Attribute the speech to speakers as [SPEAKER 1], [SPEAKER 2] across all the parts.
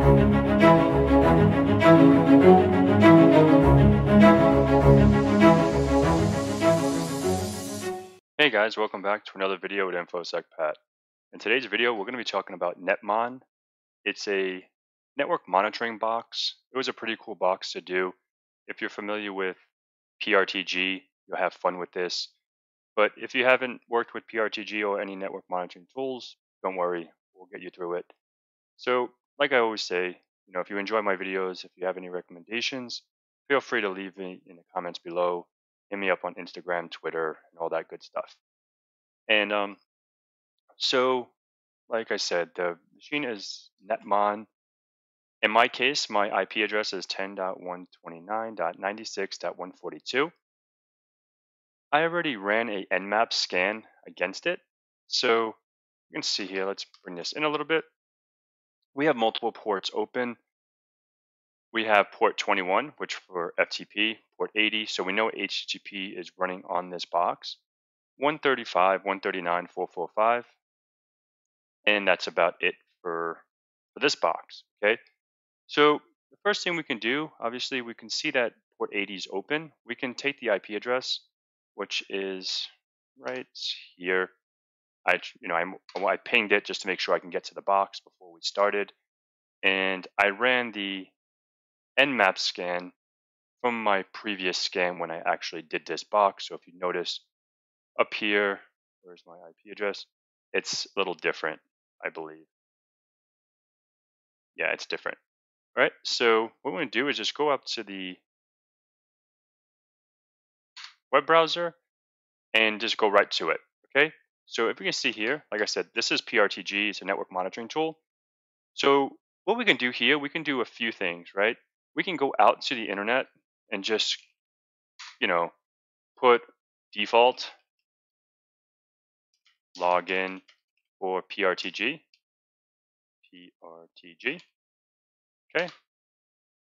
[SPEAKER 1] Hey guys, welcome back to another video with InfoSec Pat. In today's video, we're going to be talking about Netmon. It's a network monitoring box. It was a pretty cool box to do. If you're familiar with PRTG, you'll have fun with this. But if you haven't worked with PRTG or any network monitoring tools, don't worry, we'll get you through it. So, like I always say, if you enjoy my videos, if you have any recommendations, feel free to leave me in the comments below. Hit me up on Instagram, Twitter, and all that good stuff. And so, like I said, the machine is Netmon. In my case, my IP address is 10.129.96.142. I already ran a Nmap scan against it. So you can see here, let's bring this in a little bit. We have multiple ports open. We have port 21, which for FTP, port 80. So we know HTTP is running on this box. 135, 139, 445. And that's about it for this box, okay? So the first thing we can do, obviously, we can see that port 80 is open. We can take the IP address, which is right here. I pinged it just to make sure I can get to the box before we started. And I ran the Nmap scan from my previous scan when I actually did this box. So if you notice up here, where's my IP address? It's a little different, I believe. Yeah, it's different. All right, so what we're going to do is just go up to the web browser and just go right to it, okay? So if we can see here, like I said, this is PRTG, it's a network monitoring tool. So what we can do here, we can do a few things, right? We can go out to the internet and just, put default login for PRTG, okay?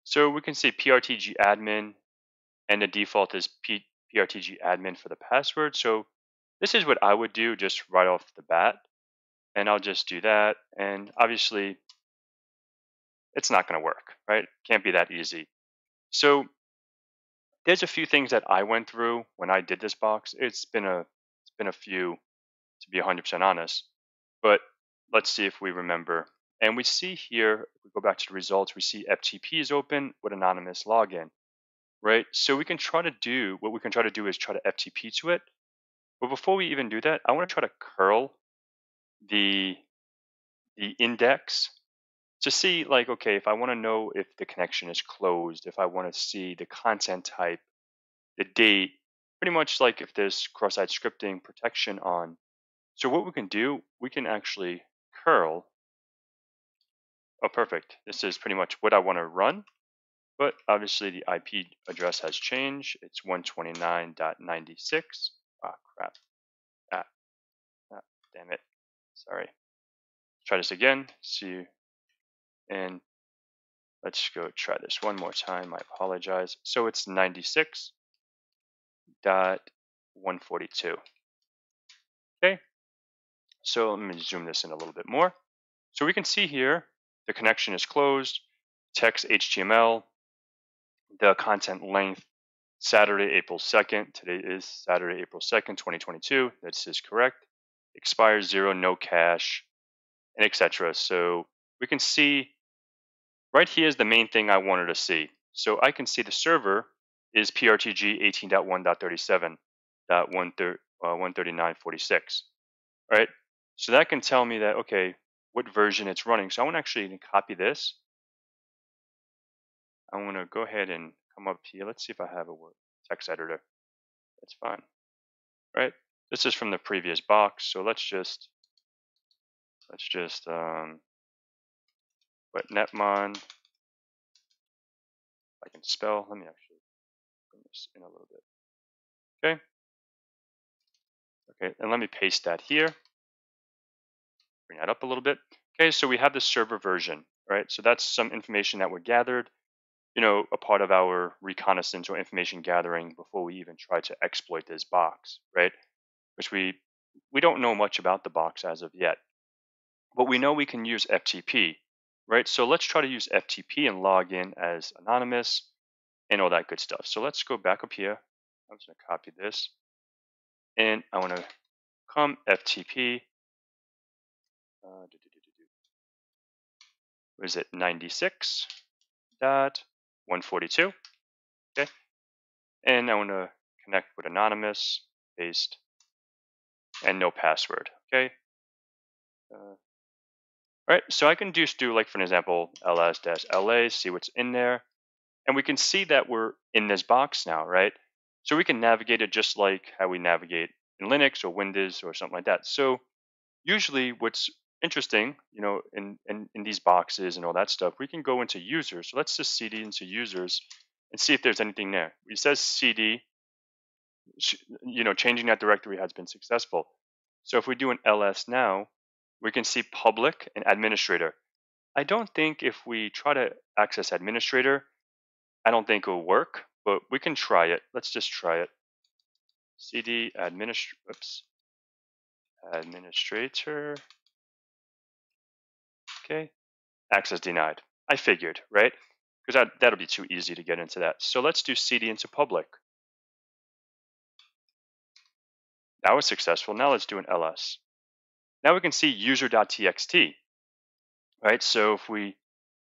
[SPEAKER 1] So we can say PRTG admin, and the default is PRTG admin for the password. So this is what I would do just right off the bat. And I'll just do that. And obviously, it's not going to work, right? Can't be that easy. So there's a few things that I went through when I did this box. It's been a few, to be 100% honest. But let's see if we remember. And we see here, if we go back to the results, we see FTP is open with anonymous login, right? So we can try to do, what we can try to do is try to FTP to it. But before we even do that, I want to try to curl the index to see, like, okay, if I want to know if the connection is closed, if I want to see the content type, the date, pretty much like if there's cross-site scripting protection on. So what we can do, we can actually curl. Oh, perfect. This is pretty much what I want to run, but obviously the IP address has changed. It's 129.96. Ah, crap. Ah, damn it. Sorry. Let's try this again. See, and let's go try this one more time. I apologize. So it's 96.142. Okay. So let me zoom this in a little bit more. So we can see here the connection is closed, text HTML, the content length, Saturday, April 2nd. Today is Saturday, April 2nd, 2022. This is correct. Expires 0, no cache, and etc. So we can see right here is the main thing I wanted to see. So I can see the server is PRTG 18.137.139.46, right? So that can tell me that, okay, what version it's running. So I want to actually copy this. I want to go ahead and come up here. Let's see if I have a text editor. That's fine, right? This is from the previous box. So let's just put netmon. I can spell. Let me actually bring this in a little bit. Okay. Okay, and let me paste that here. Bring that up a little bit. Okay, so we have the server version, right? So that's some information that we gathered, a part of our reconnaissance or information gathering before we even try to exploit this box, right? Which we don't know much about the box as of yet. But we know we can use FTP. right? So let's try to use FTP and log in as anonymous and all that good stuff. So let's go back up here. I'm just going to copy this, and I want to come FTP. What is it? 96.142. Okay, and I want to connect with anonymous, paste, and no password. Okay. All right. So I can just do, like, for an example, ls-la, see what's in there, and we can see that we're in this box now, right? So we can navigate it just like how we navigate in Linux or Windows or something like that. So usually what's interesting, in these boxes and all that stuff, we can go into users. So let's just cd into users and see if there's anything there. It says cd, changing that directory has been successful. So if we do an ls now, we can see public and administrator. I don't think if we try to access administrator, I don't think it will work, but we can try it. Let's just try it. cd administrator. Okay. Access denied. I figured, right? Because that'll be too easy to get into that. So let's do cd into public. That was successful. Now let's do an ls. Now we can see user.txt, right? So if we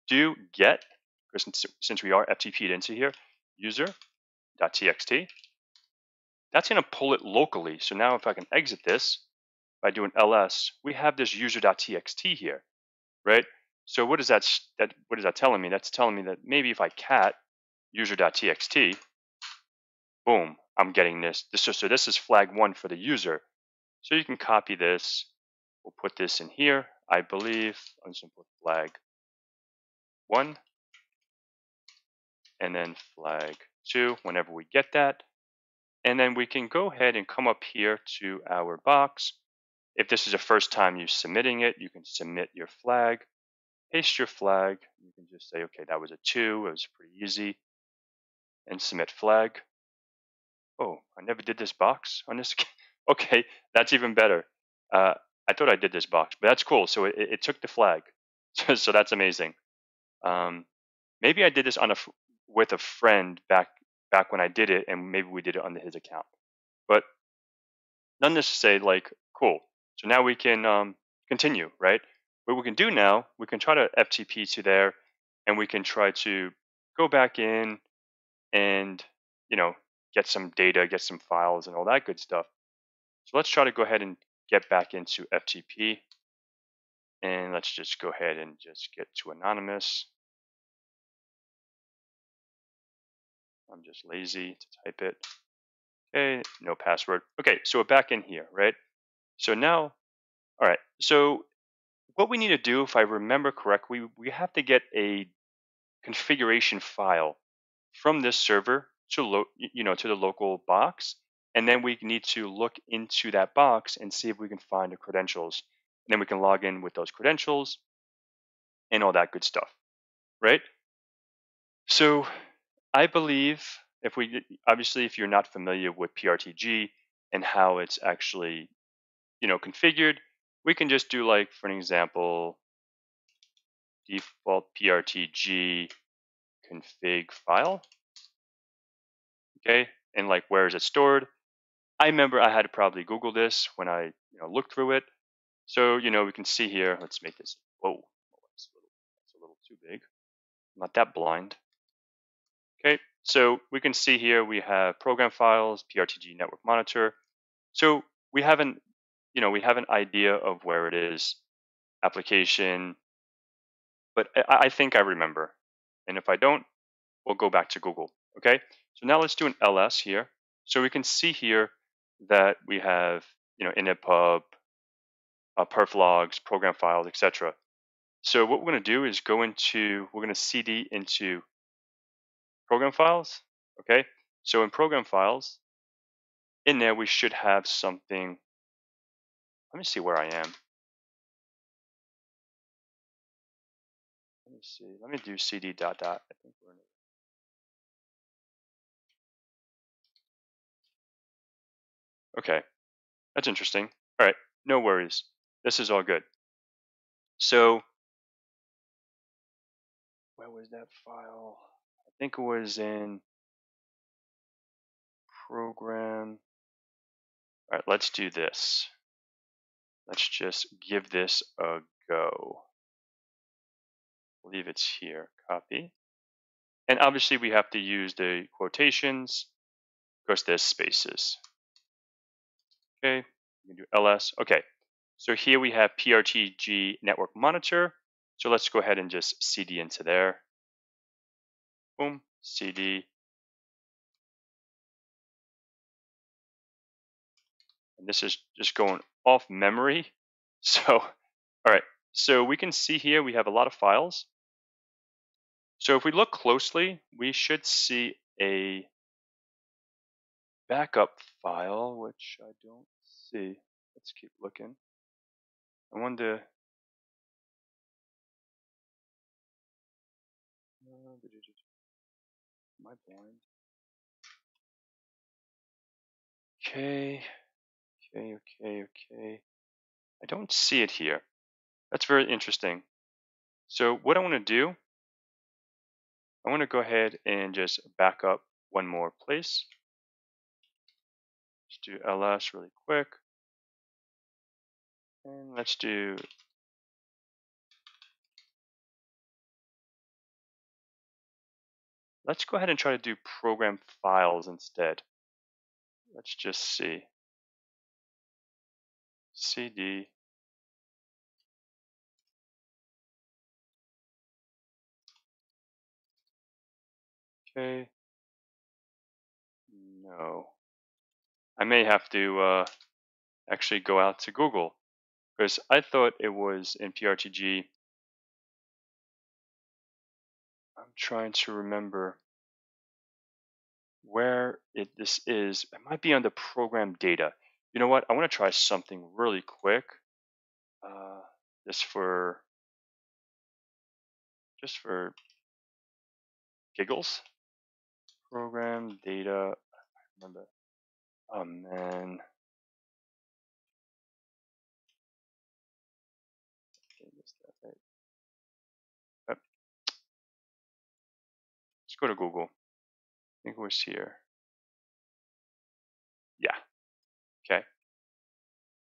[SPEAKER 1] do get, since we are FTP'd into here, user.txt, that's going to pull it locally. So now if I can exit this by doing ls, we have this user.txt here, right? So what is what is that telling me? That's telling me that maybe if I cat user.txt, boom, I'm getting this. So this is flag 1 for the user. So you can copy this. We'll put this in here. I believe I'm just going to put flag 1 and then flag 2 whenever we get that. And then we can go ahead and come up here to our box. If this is the first time you're submitting it, you can submit your flag, paste your flag. You can just say, okay, that was a 2. It was pretty easy. And submit flag. Oh, I never did this box on this. Okay, that's even better. I thought I did this box, but that's cool. So it took the flag. So that's amazing. Um, maybe I did this with a friend back when I did it, and maybe we did it under his account. But nonetheless, to say, like, cool. So now we can continue, right? What we can do now, we can try to FTP to there, and we can try to go back in and get some data, get some files, and all that good stuff. So let's try to go ahead and get back into FTP, and let's just go ahead and just get to anonymous. I'm just lazy to type it. Okay, no password. Okay, so we're back in here, right? So now, all right. So what we need to do, if I remember correctly, we have to get a configuration file from this server to the local box, and then we need to look into that box and see if we can find the credentials, and then we can log in with those credentials and all that good stuff, right? So I believe, if we obviously, if you're not familiar with PRTG and how it's actually configured, we can just do, like, for an example, default PRTG config file. Okay, and like, where is it stored? I remember I had to probably Google this when I looked through it. So we can see here. Let's make this. Whoa, that's a little too big. I'm not that blind. Okay, so we can see here we have program files, PRTG network monitor. So we have an idea of where it is, application, but I think I remember. And if I don't, we'll go back to Google. Okay, so now let's do an ls here. So we can see here that we have initpub, perf logs, program files, etc. So what we're going to do is we're going to cd into program files. Okay, so in program files, in there we should have something. Let me see where I am. Let me see. Let me do cd dot dot. I think we're in it. Okay, that's interesting. All right, no worries. This is all good. So was that file? I think it was in program. All right, let's do this. Let's just give this a go. I believe it's here. Copy. And obviously we have to use the quotations because there's spaces. Okay, we can do ls. Okay, so here we have PRTG network monitor. So let's go ahead and just cd into there. Boom, cd. And this is just going off memory. So, all right, so we can see here we have a lot of files. So if we look closely, we should see a backup file, which I don't see. Let's keep looking. I wonder. Am I blind? Okay, okay. I don't see it here. That's very interesting. So what I want to do, I want to go ahead and just back up one more place. Let's do ls really quick. And let's go ahead and try to do program files instead. Let's just see. cd. Okay. No. I may have to actually go out to Google because I thought it was in PRTG. I'm trying to remember where this is. It might be on the program data. You know what? I want to try something really quick. Uh, just for giggles. Program data. Remember? Oh man. Right. Yep. Let's go to Google. I think it was here. Yeah. Okay.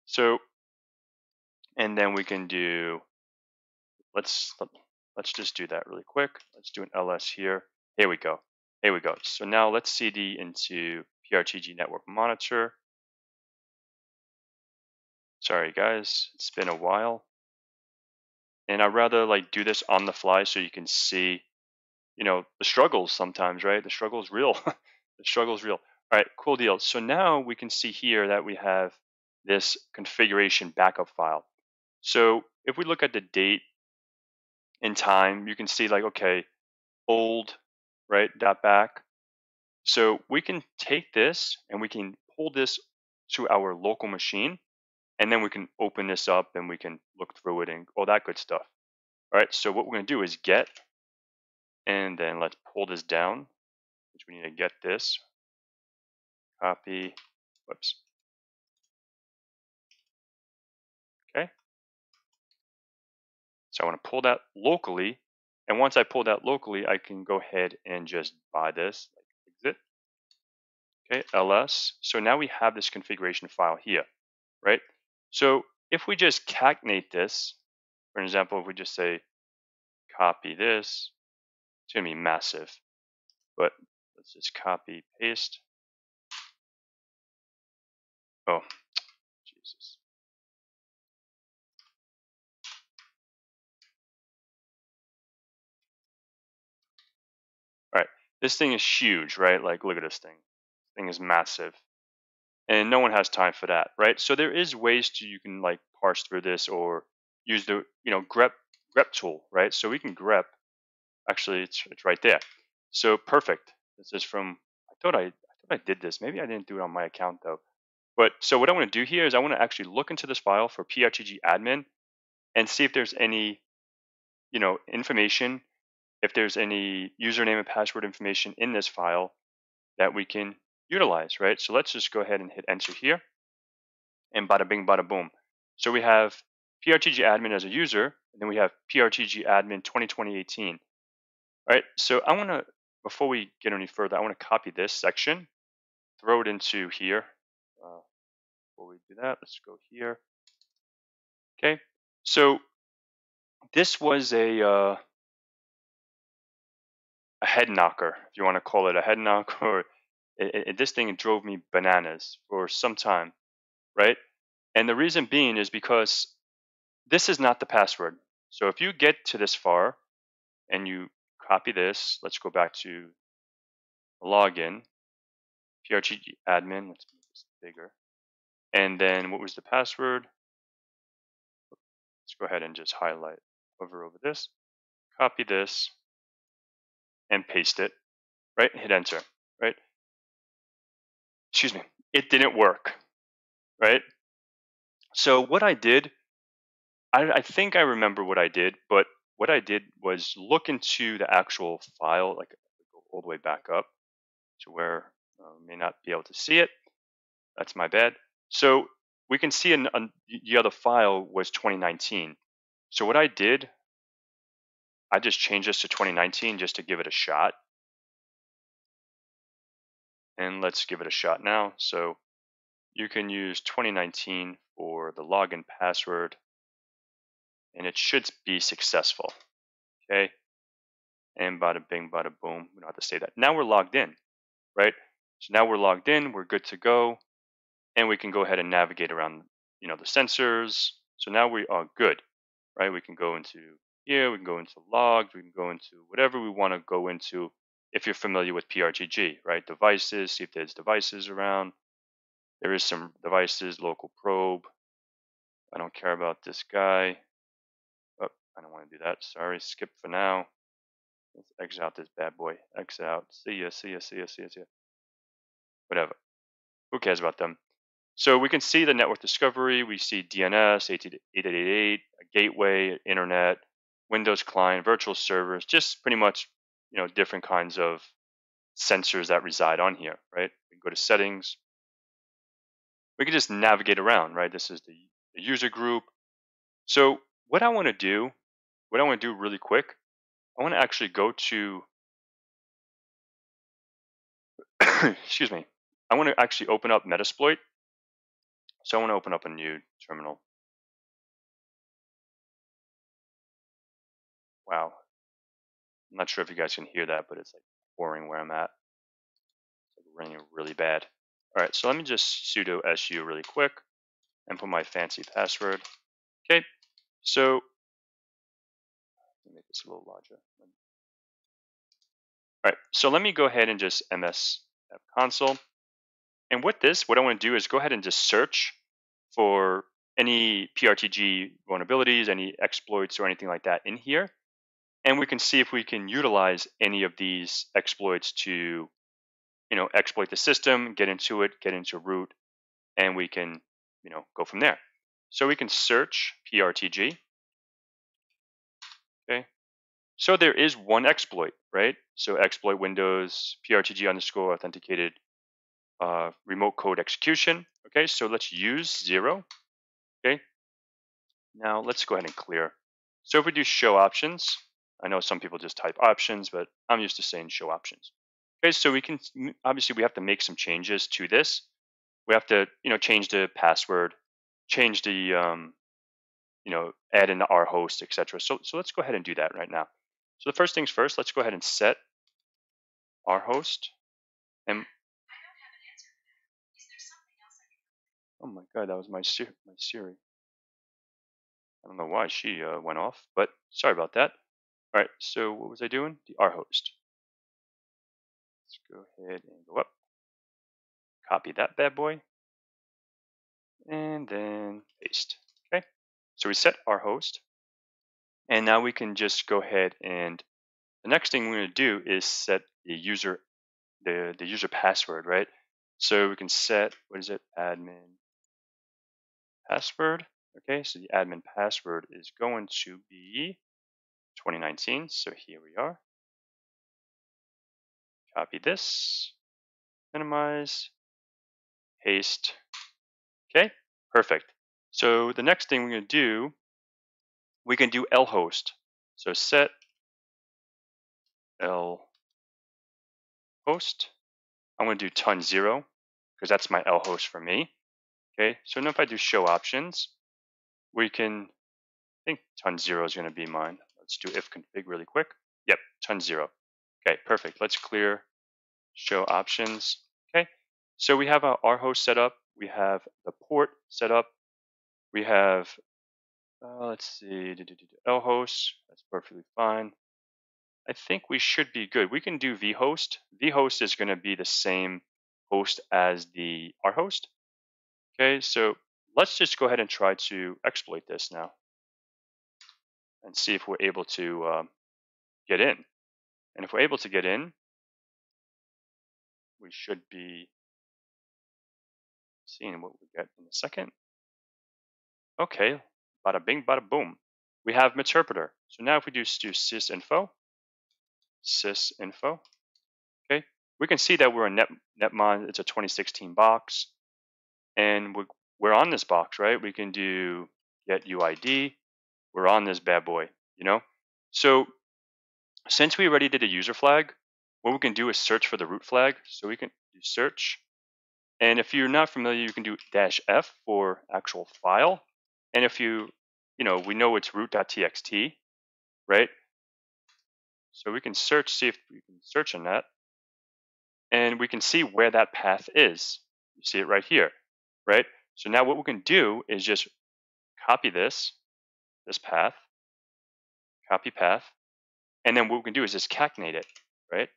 [SPEAKER 1] So, and then we can do. Let's just do that really quick. Let's do an ls here. Here we go. Here we go. So now let's cd into PRTG network monitor. Sorry guys, it's been a while. And I'd rather like do this on the fly so you can see, the struggles sometimes, right? The struggle is real. The struggle is real. All right, cool deal. So now we can see here that we have this configuration backup file. So if we look at the date and time, you can see like, okay, old, right, dot back. So we can take this and we can pull this to our local machine, and then we can open this up and we can look through it and all that good stuff. All right, so what we're going to do is get, and then let's pull this down, which we need to get this, copy, whoops. Okay, so I want to pull that locally, and once I pull that locally, I can go ahead and just buy this, like exit. Okay, ls. So now we have this configuration file here, right? So if we just concatenate this, for example, if we just say copy this, it's going to be massive. But let's just copy, paste. Oh, Jesus. All right, this thing is huge, right? Like, look at this thing. This thing is massive. And no one has time for that, right? So there is ways you can like parse through this or use the, grep tool, right? So we can grep, actually it's right there. So perfect. This is from, I did this. Maybe I didn't do it on my account though. But so what I want to do here is I want to actually look into this file for PRTG admin and see if there's any, information, if there's any username and password information in this file that we can utilize, right? So let's just go ahead and hit enter here, and bada bing, bada boom. So we have PRTG admin as a user, and then we have PRTG admin 2020-18. All right, so I want to, before we get any further, I want to copy this section, throw it into here. Before we do that, let's go here. Okay, so this was a head knocker, if you want to call it a head knocker. Or this thing drove me bananas for some time, right? And the reason being is because this is not the password. So if you get to this far and you copy this, let's go back to login, PRTG admin, let's make this bigger. And then what was the password? Let's go ahead and just highlight, hover over this, copy this, and paste it, right? Hit enter, right? Excuse me. It didn't work, right? So what I did, I think I remember what I did, but what I did was look into the actual file, like go all the way back up to where may not be able to see it. That's my bad. So we can see the other file was 2019. So what I did, I just changed this to 2019 just to give it a shot. And let's give it a shot now. So you can use 2019 for the login password, and it should be successful. Okay. And bada bing, bada boom. We don't have to say that. Now we're logged in, right? So now we're logged in. We're good to go, and we can go ahead and navigate around, the sensors. So now we are good, right? We can go into here. We can go into logs. We can go into whatever we want to go into. If you're familiar with PRTG, right? Devices. See if there's devices around. There is some devices. Local probe. I don't care about this guy. Oh, I don't want to do that. Sorry. Skip for now. Let's exit out this bad boy. Exit out. See ya, see ya, see ya, see ya, see ya. Whatever. Who cares about them? So we can see the network discovery. We see DNS, 8888, a gateway, internet, Windows client, virtual servers, just pretty much, different kinds of sensors that reside on here, right? We can go to settings. We can just navigate around, right? This is the user group. So what I want to do really quick, I want to actually go to, excuse me, I want to actually open up Metasploit. So I want to open up a new terminal. Wow. I'm not sure if you guys can hear that, but it's like pouring where I'm at. It's like raining really bad. All right, so let me just sudo su really quick and put my fancy password. Okay, so let me make this a little larger. All right, so let me go ahead and just ms console. And with this, what I want to do is go ahead and just search for any PRTG vulnerabilities, any exploits, or anything like that in here. And we can see if we can utilize any of these exploits to, exploit the system, get into it, get into root, and we can, go from there. So we can search PRTG. Okay. So there is one exploit, right? So exploit Windows PRTG underscore authenticated remote code execution. Okay. So let's use 0. Okay. Now let's go ahead and clear. So if we do show options, I know some people just type options, but I'm used to saying show options. Okay. So we can, obviously we have to make some changes to this. We have to, change the password, change the, add in the R host, etc. So let's go ahead and do that right now. So the first things first, let's go ahead and set R host. And oh my God, that was my Siri. I don't know why she went off, but sorry about that. All right, so what was I doing? The R host. Let's go ahead and go up. Copy that bad boy. And then paste. Okay. So we set R host. And now we can just go ahead and the next thing we're going to do is set the user user password, right? So we can set, what is it? Admin password. Okay, so the admin password is going to be 2019. So here we are. Copy this, minimize, paste. Okay, perfect. So the next thing we're going to do, we can do lhost. So set L host. I'm going to do ton 0 because that's my L host for me. Okay, so now if I do show options, we can, I think ton 0 is going to be mine. Let's do if config really quick. Yep, ton 0. Okay, perfect. Let's clear show options. Okay, so we have our host set up. We have the port set up. We have, let's see, L host. That's perfectly fine. I think we should be good. We can do vhost. Vhost is going to be the same host as the R host. Okay, so let's just go ahead and try to exploit this now and see if we're able to get in. And if we're able to get in, we should be seeing what we get in a second. Okay, bada bing, bada boom. We have Meterpreter. So now if we do sysinfo, okay, we can see that we're in Netmon. It's a 2016 box. And we're on this box, right? We can do get UID. We're on this bad boy, you know? So since we already did a user flag, what we can do is search for the root flag. So we can do search. And if you're not familiar, you can do -F for actual file. And if we know it's root.txt, right? So we can search, see if we can search on that. And we can see where that path is. You see it right here, right? So now what we can do is just copy this path, copy path, and then what we can do is just concatenate it, right?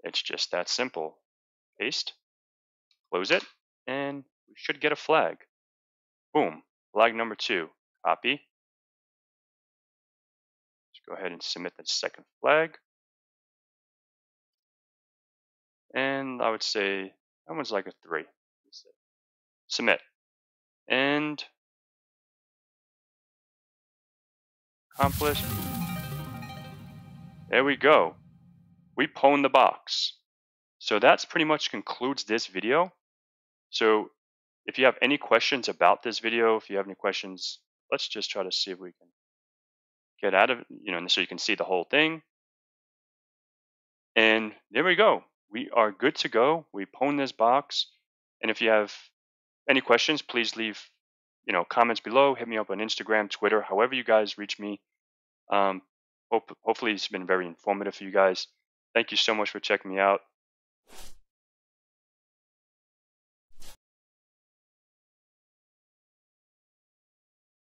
[SPEAKER 1] It's just that simple. Paste, close it, and we should get a flag. Boom, flag number 2, copy. Let's go ahead and submit the second flag. And I would say that one's like a 3. Submit. And accomplish. There we go. We pwned the box. So that's pretty much concludes this video. So if you have any questions about this video, if you have any questions, let's just try to see if we can get out of it, so you can see the whole thing. And there we go. We are good to go. We pwned this box. And if you have any questions, please leave, comments below. Hit me up on Instagram, Twitter, however you guys reach me. Hopefully it's been very informative for you guys. Thank you so much for checking me out.